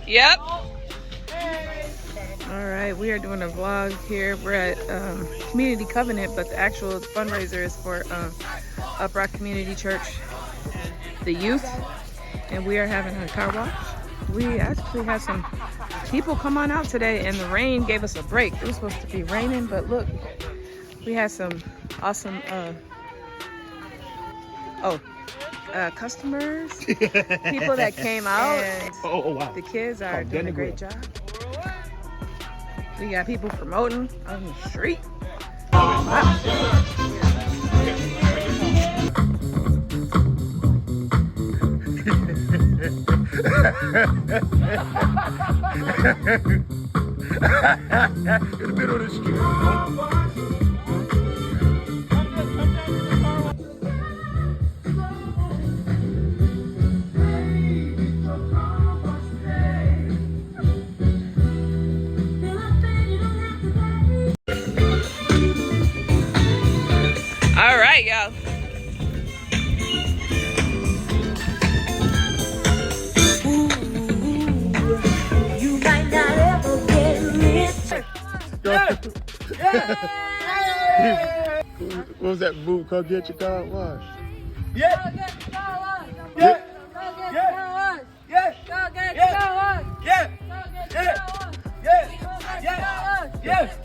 Yep. All right, we are doing a vlog here. We're at Community Covenant, but the actual fundraiser is for Uprock Community Church, the youth, and we are having a car wash. We actually had some people come on out today, and the rain gave us a break. It was supposed to be raining, but look, we had some awesome customers, people that came out, and wow. the kids are doing a great job. We got people promoting on the street. Wow. In the middle of the street. All right, y'all. You might not ever get rich. What was that move? Come get your car washed. Yeah. Go get your car wash. Yeah. Go get your car wash. Yeah. Go get your car wash. Yeah. Go get your car wash. Yeah. Go get your car wash. Yeah.